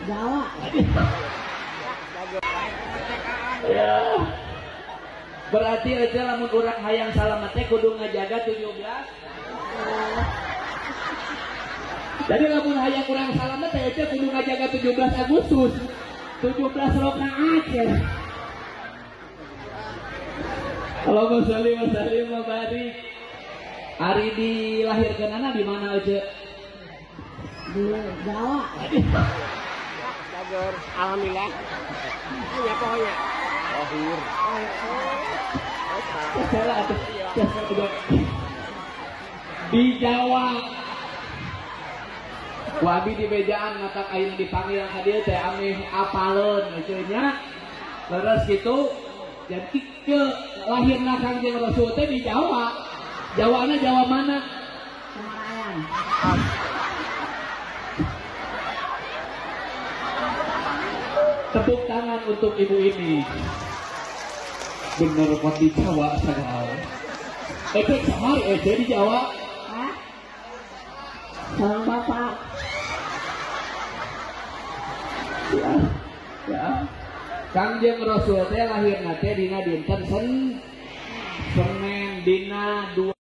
Jawa. Ya. Berarti aja lamun urang hayang salamet teh kudu ngajaga 17. Jadi lamun hayang urang salamet teh aja kudu ngajaga 17 Agustus. 17 rakaat ya. Allahumma sholli wa sallim wa barik. Ari dilahirkeunana di mana aja? Di Jawa. Jager, alhamdulillah. Ya pokoknya. Lahir. Salah atuh. Di Jawa. Wabi di bejaan matak ayeuna dipanggil ka dieu teh ameh apaleun kitu nya. Terus gitu jadi ke lahirna Kangjeng Rasul teh di Jawa. Jawana Jawa mana? Semarayan. Tepuk tangan untuk ibu ini. Bener kok di Jawa sagal. Itu samar di Jawa. Hah? Salam bapak. Ya. Ya. Kangjeng Rasul teh lahirna teh dina dinten Senin dina 2